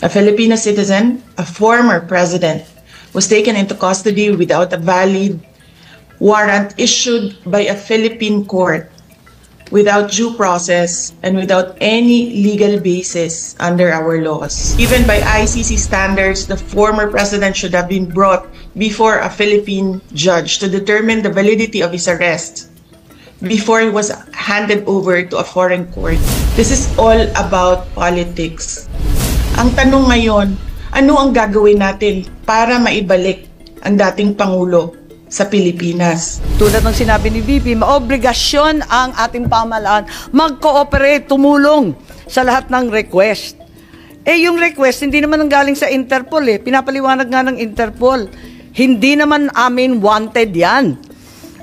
A Filipino citizen, a former president, was taken into custody without a valid warrant issued by a Philippine court, without due process, and without any legal basis under our laws. Even by ICC standards, the former president should have been brought before a Philippine judge to determine the validity of his arrest before he was handed over to a foreign court. This is all about politics. Ang tanong ngayon, ano ang gagawin natin para maibalik ang dating Pangulo sa Pilipinas? Tulad ng sinabi ni VP, maobligasyon ang ating pamahalaan mag-cooperate, tumulong sa lahat ng request. Yung request, hindi naman galing sa Interpol Pinapaliwanag nga ng Interpol. Hindi naman amin wanted yan.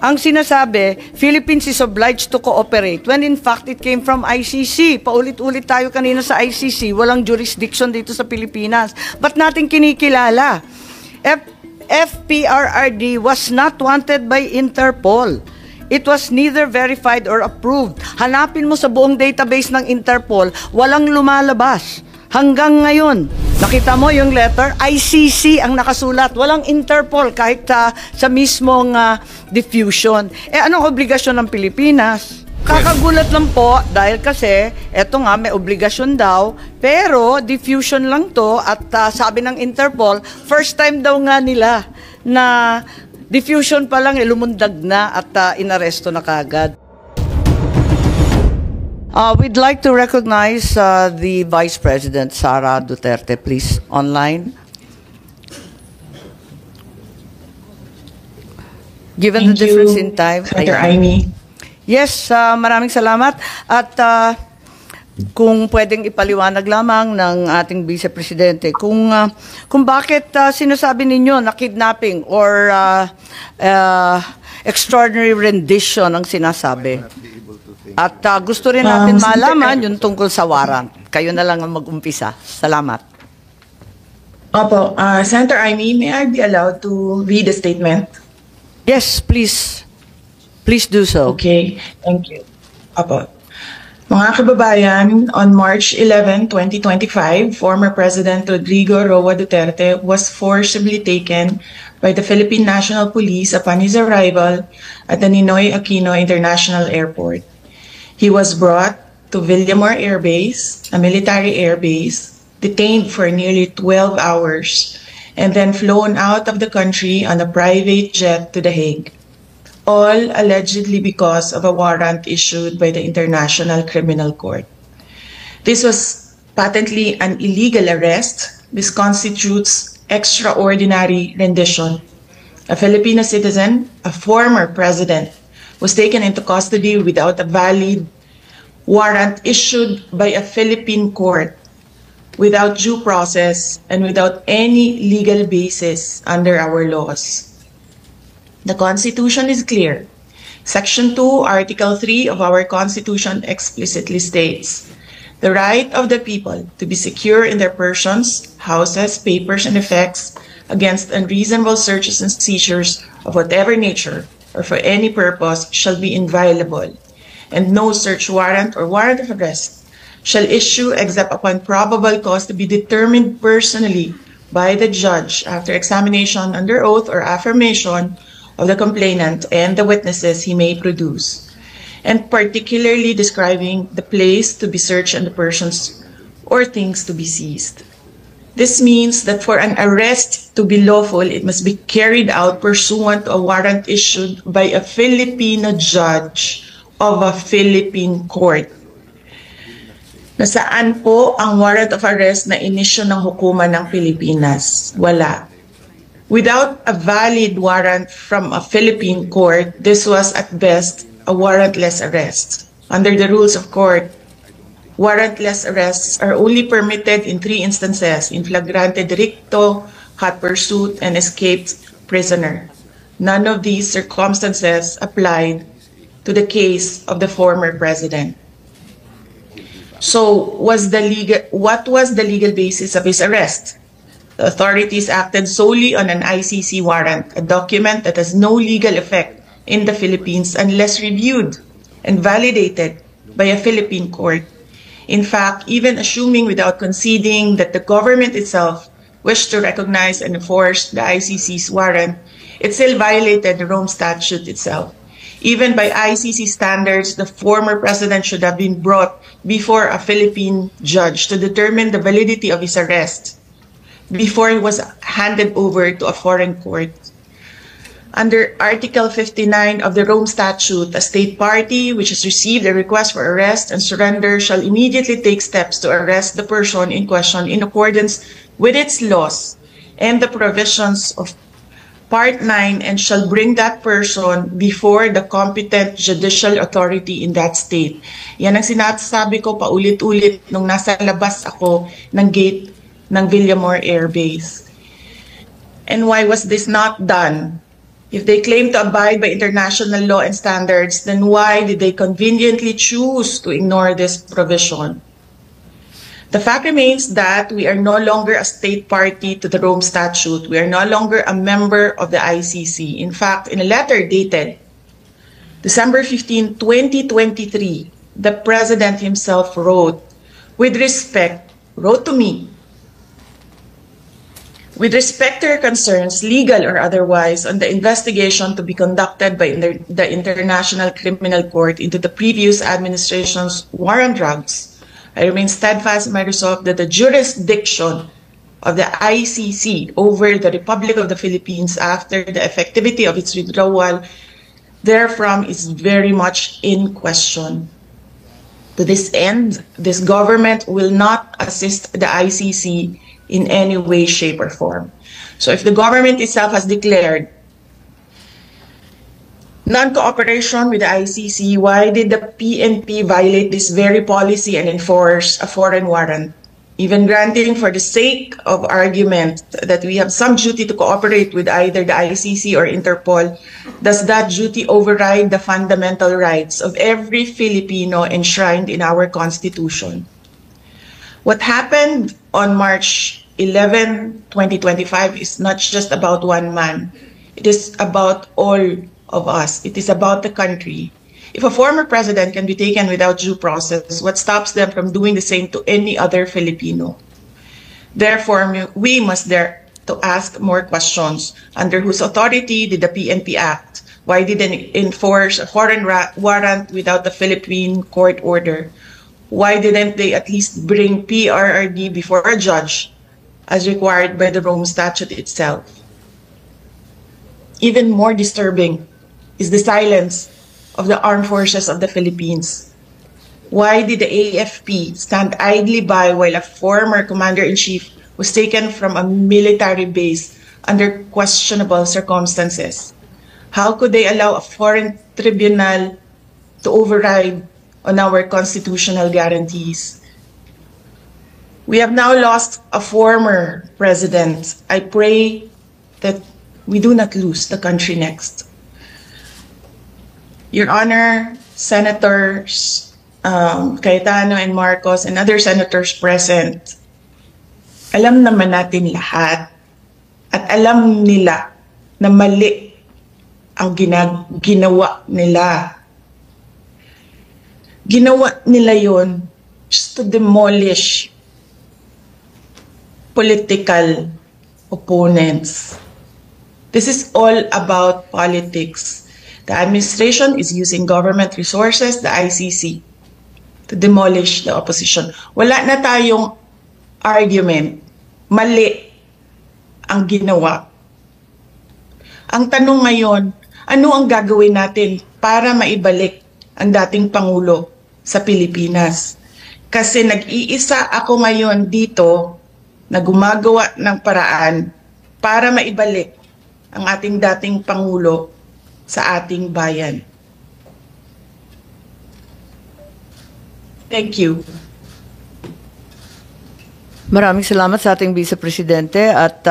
Ang sinasabi, Philippines is obliged to cooperate when in fact it came from ICC. Paulit-ulit tayo kanina sa ICC, walang jurisdiction dito sa Pilipinas. Ba't natin kinikilala? FPRRD was not wanted by Interpol. It was neither verified or approved. Hanapin mo sa buong database ng Interpol, walang lumalabas. Hanggang ngayon, nakita mo yung letter, ICC ang nakasulat. Walang Interpol kahit sa mismong diffusion. Anong obligasyon ng Pilipinas? Kakagulat lang po dahil kasi eto nga may obligasyon daw pero diffusion lang to at sabi ng Interpol first time daw nga nila na diffusion pa lang lumundag na at inaresto na kagad. We'd like to recognize the Vice President Sara Duterte, please, online. Given the difference in time. Senator Amy. Yes, maraming salamat. At kung pwedeng ipaliwanag lamang ng ating Vice Presidente kung bakit sinasabi ninyo na kidnapping or extraordinary rendition ang sinasabi. At gusto rin natin malaman yung tungkol sa warrant. Kayo na lang ang mag-umpisa. Salamat. Opo, Senator Amy, may I be allowed to read the statement? Yes, please. Please do so. Okay, thank you. Opo. Mga kababayan, on March 11, 2025, former President Rodrigo Roa Duterte was forcibly taken by the Philippine National Police upon his arrival at the Ninoy Aquino International Airport. He was brought to Villamor Air Base, a military air base, detained for nearly 12 hours, and then flown out of the country on a private jet to The Hague, all allegedly because of a warrant issued by the International Criminal Court. This was patently an illegal arrest. This constitutes extraordinary rendition. A Filipino citizen, a former president, was taken into custody without a valid warrant issued by a Philippine court, without due process, and without any legal basis under our laws. The Constitution is clear. Section 2, Article 3 of our Constitution explicitly states, the right of the people to be secure in their persons, houses, papers, and effects against unreasonable searches and seizures of whatever nature or for any purpose shall be inviolable, and no search warrant or warrant of arrest shall issue except upon probable cause to be determined personally by the judge after examination under oath or affirmation of the complainant and the witnesses he may produce, and particularly describing the place to be searched and the persons or things to be seized. This means that for an arrest to be lawful, it must be carried out pursuant to a warrant issued by a Filipino judge of a Philippine court. Nasaan po ang warrant of arrest na inisyu ng hukuman ng Pilipinas? Wala. Without a valid warrant from a Philippine court, this was at best a warrantless arrest. Under the rules of court, warrantless arrests are only permitted in 3 instances: in flagrante delicto, hot pursuit, and escaped prisoner. None of these circumstances applied to the case of the former president. So, what was the legal basis of his arrest? The authorities acted solely on an ICC warrant, a document that has no legal effect in the Philippines unless reviewed and validated by a Philippine court. In fact, even assuming without conceding that the government itself wished to recognize and enforce the ICC's warrant, it still violated the Rome Statute itself. Even by ICC standards, the former president should have been brought before a Philippine judge to determine the validity of his arrest before he was handed over to a foreign court. Under Article 59 of the Rome Statute, a state party which has received a request for arrest and surrender shall immediately take steps to arrest the person in question in accordance with its laws and the provisions of Part 9 and shall bring that person before the competent judicial authority in that state. Yan ang sinasabi ko paulit-ulit nung nasa labas ako ng gate ng Villamor Air Base. And why was this not done? If they claim to abide by international law and standards, then why did they conveniently choose to ignore this provision? The fact remains that we are no longer a state party to the Rome Statute. We are no longer a member of the ICC. In fact, in a letter dated December 15, 2023, the President himself wrote to me, with respect to your concerns, legal or otherwise, on the investigation to be conducted by the International Criminal Court into the previous administration's war on drugs, I remain steadfast in my resolve that the jurisdiction of the ICC over the Republic of the Philippines after the effectivity of its withdrawal therefrom is very much in question. To this end, this government will not assist the ICC in any way, shape, or form. So if the government itself has declared non-cooperation with the ICC, why did the PNP violate this very policy and enforce a foreign warrant? Even granting for the sake of argument that we have some duty to cooperate with either the ICC or Interpol, does that duty override the fundamental rights of every Filipino enshrined in our Constitution? What happened on March 11, 2025 is not just about one man. It is about all of us. It is about the country. If a former president can be taken without due process, what stops them from doing the same to any other Filipino? Therefore, we must dare to ask more questions. Under whose authority did the PNP act? Why did they enforce a foreign warrant without the Philippine court order? Why didn't they at least bring PRRD before a judge as required by the Rome Statute itself? Even more disturbing is the silence of the armed forces of the Philippines. Why did the AFP stand idly by while a former commander-in-chief was taken from a military base under questionable circumstances? How could they allow a foreign tribunal to override on our constitutional guarantees? We have now lost a former president. I pray that we do not lose the country next. Your Honor, Senators Cayetano and Marcos and other senators present, alam naman natin lahat at alam nila na mali ang ginawa nila. Ginawa nila yon just to demolish political opponents. This is all about politics. The administration is using government resources, the ICC, to demolish the opposition. Wala na tayong argument. Mali ang ginawa. Ang tanong ngayon, ano ang gagawin natin para maibalik ang dating Pangulo sa Pilipinas? Kasi nag-iisa ako ngayon dito na gumagawa ng paraan para maibalik ang ating dating Pangulo sa ating bayan. Thank you. Maraming salamat sa ating Vice Presidente at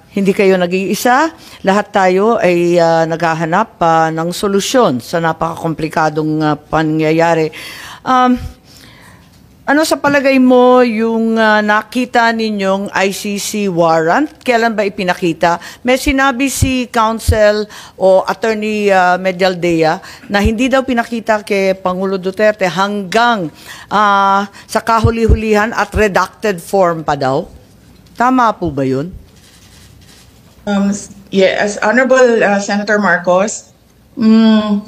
hindi kayo nag-iisa. Lahat tayo ay naghahanap ng solusyon sa napakakomplikadong pangyayari. Ano sa palagay mo yung nakita ninyong ICC warrant? Kailan ba ipinakita? May sinabi si Counsel o Attorney Medialdea na hindi daw pinakita kay Pangulo Duterte hanggang sa kahuli-hulihan at redacted form pa daw. Tama po ba yun? Yes, Honorable Senator Marcos, ang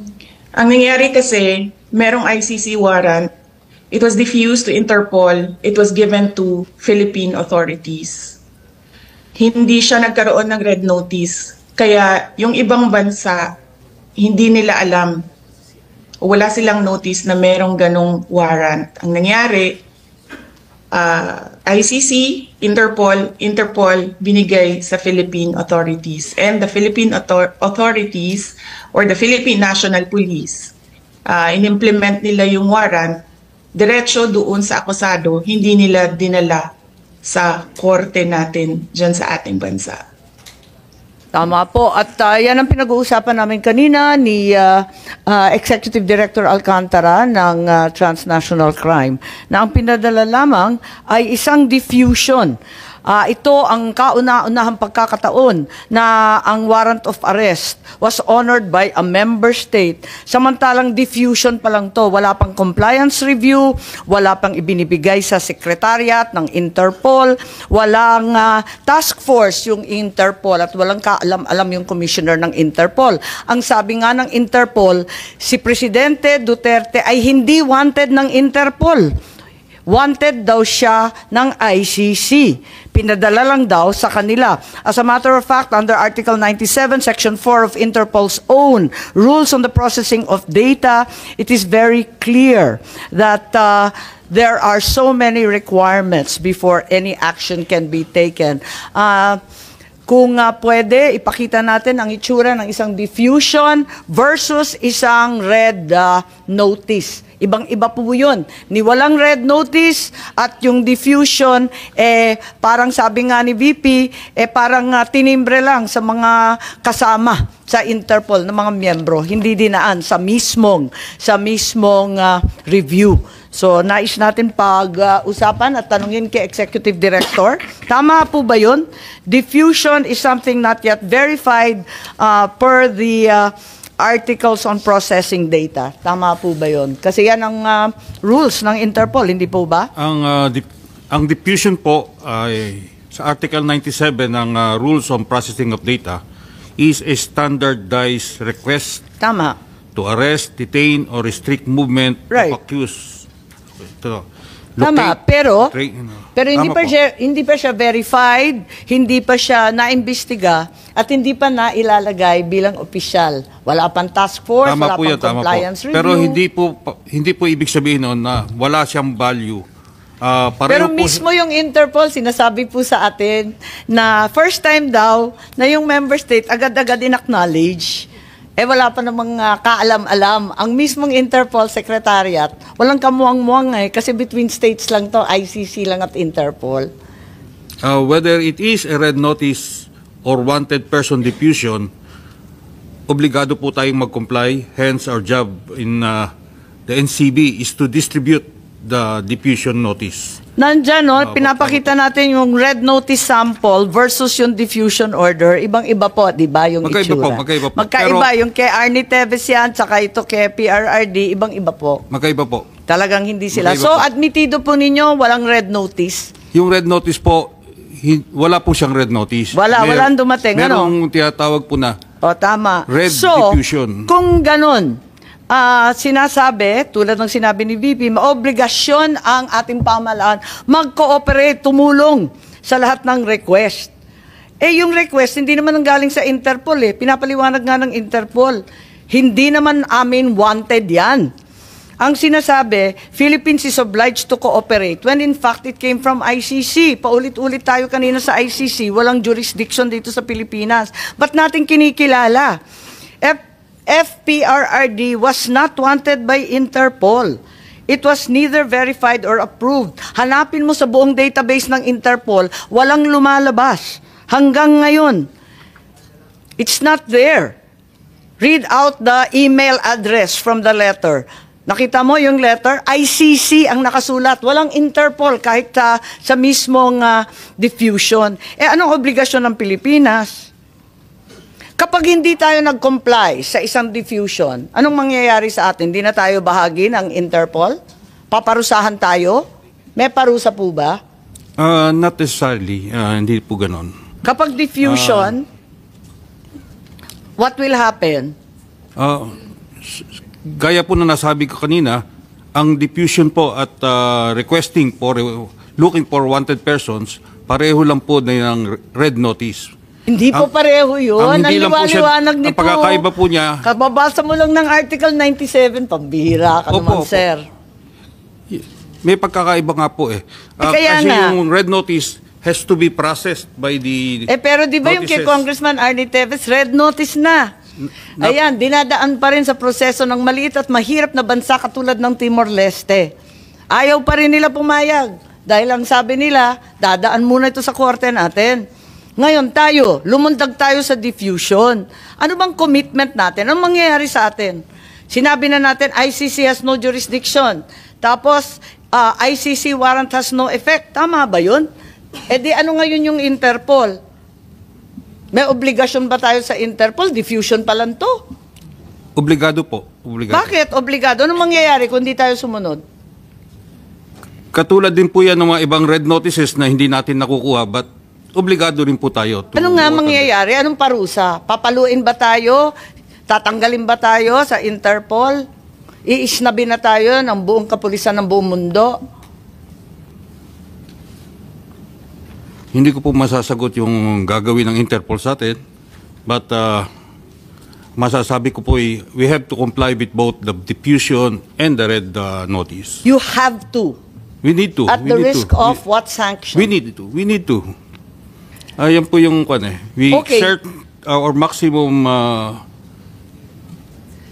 nangyari kasi, merong ICC warrant. It was diffused to Interpol. It was given to Philippine authorities. Hindi siya nagkaroon ng red notice. Kaya yung ibang bansa, hindi nila alam. Wala silang notice na merong ganong warrant. Ang nangyari, ICC, Interpol binigay sa Philippine authorities. And the Philippine authorities or the Philippine National Police, in-implement nila yung warrant diretso doon sa akusado, hindi nila dinala sa korte natin dyan sa ating bansa. Tama po. At yan ang pinag-uusapan namin kanina ni Executive Director Alcantara ng Transnational Crime na ang pinadala lamang ay isang diffusion. Ito ang kauna-unahang pagkakataon na ang warrant of arrest was honored by a member state. Samantalang diffusion pa lang to, wala pang compliance review, wala pang ibinibigay sa secretariat ng Interpol, walang task force yung Interpol at walang kaalam-alam yung commissioner ng Interpol. Ang sabi nga ng Interpol, si Presidente Duterte ay hindi wanted ng Interpol. Wanted daw siya ng ICC. Pinadala lang daw sa kanila. As a matter of fact, under Article 97, Section 4 of Interpol's own rules on the processing of data, it is very clear that there are so many requirements before any action can be taken. Kung pwede, ipakita natin ang itsura ng isang diffusion versus isang red notice. Ibang-iba po yun. Ni walang red notice at yung diffusion, parang sabi nga ni VP, parang tinimbre lang sa mga kasama sa Interpol ng mga miyembro. Hindi dinaan sa mismong review. So, nais natin pag-usapan at tanungin kay Executive Director. Tama po ba yun? Diffusion is something not yet verified per the articles on processing data. Tama po ba yun? Kasi yan ang rules ng Interpol, hindi po ba? Ang diffusion po ay sa Article 97 ng Rules on Processing of Data is a standardized request Tama. to arrest, detain, or restrict movement Right. of accused. Ito, Tama, pero Tama po. hindi pa siya verified, hindi pa siya naimbestiga at hindi pa nailalagay bilang opisyal. Wala pang task force, wala pang compliance review. Pero hindi po ibig sabihin noon na wala siyang value. Pero mismo yung Interpol, sinasabi po sa atin na first time daw na yung member state agad-agad in-acknowledge. Wala pa namang kaalam-alam. Ang mismong Interpol Secretariat, walang kamuang-muang kasi between states lang to, ICC lang at Interpol. Whether it is a red notice or wanted person diffusion, obligado po tayong mag-comply. Hence, our job in the NCB is to distribute the diffusion notice. Nandyan, pinapakita natin yung red notice sample versus yung diffusion order. Ibang-iba po, di ba, yung itsura? Magkaiba po. Magkaiba, yung kay Arnie Teves yan, tsaka ito kay PRRD, ibang-iba po. Magkaiba po. Talagang hindi sila. Magkaiba So, po. admitido po ninyo, walang red notice? Yung red notice po, wala po siyang red notice. Walang dumating, merong tinatawag po na O, tama. red so, diffusion. Kung ganun, sinasabi, tulad ng sinabi ni VP, maobligasyon ang ating pamahalaan mag-cooperate, tumulong sa lahat ng request. Yung request, hindi naman ang galing sa Interpol Pinapaliwanag nga ng Interpol. Hindi naman amin wanted yan. Ang sinasabi, Philippines is obliged to cooperate when in fact it came from ICC. Paulit-ulit tayo kanina sa ICC, walang jurisdiction dito sa Pilipinas. Ba't natin kinikilala? FPRRD was not wanted by Interpol. It was neither verified or approved. Hanapin mo sa buong database ng Interpol, walang lumalabas. Hanggang ngayon, it's not there. Read out the email address from the letter. Nakita mo yung letter? ICC ang nakasulat. Walang Interpol kahit sa mismong diffusion. Anong obligasyon ng Pilipinas? Kapag hindi tayo nag-comply sa isang diffusion, anong mangyayari sa atin? Hindi na tayo bahagi ng Interpol? Paparusahan tayo? May parusa po ba? Not necessarily. Hindi po ganon. Kapag diffusion, what will happen? Gaya po na nasabi ko kanina, ang diffusion po at requesting for looking for wanted persons, pareho lang po na ng red notice. Hindi po pareho yun. Ang hindi lang po siya, liwanag ang nito. pagkakaiba po niya, Kababasa mo lang ng Article 97, pambihira ka naman, Opo. sir. may pagkakaiba nga po eh. Kaya Kasi nga. yung red notice has to be processed by the Pero di ba yung kay notices. Congressman Arnie Teves, red notice na. Ayan, dinadaan pa rin sa proseso ng maliit at mahirap na bansa katulad ng Timor-Leste. Ayaw pa rin nila pumayag. Dahil ang sabi nila, dadaan muna ito sa korte natin. Ngayon tayo, lumundag tayo sa diffusion. Ano bang commitment natin? Anong mangyayari sa atin? Sinabi na natin, ICC has no jurisdiction. Tapos, ICC warrant has no effect. Tama ba yun? Di ano ngayon yung Interpol? May obligasyon ba tayo sa Interpol? Diffusion pa lang to. Obligado po. Obligado. Bakit? Obligado. Anong mangyayari kung di tayo sumunod? Katulad din po yan ng mga ibang red notices na hindi natin nakukuha, but obligado rin po tayo. Ano nga mangyayari? Anong parusa? Papaluin ba tayo? Tatanggalin ba tayo sa Interpol? Iisnabi na tayo ng buong kapulisan ng buong mundo? Hindi ko po masasagot yung gagawin ng Interpol sa atin, but masasabi ko po we have to comply with both the diffusion and the red notice. You have to. We need to. At we the need risk to. of what sanction? We need to. We need to. Ayan po yung we Okay. exert our maximum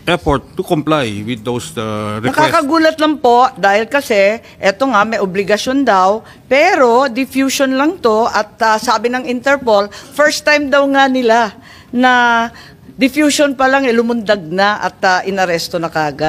effort to comply with those requests. Nakakagulat lang po dahil kasi eto nga may obligasyon daw pero diffusion lang to at sabi ng Interpol first time daw nga nila na diffusion pa lang lumundag na at inaresto na kagad.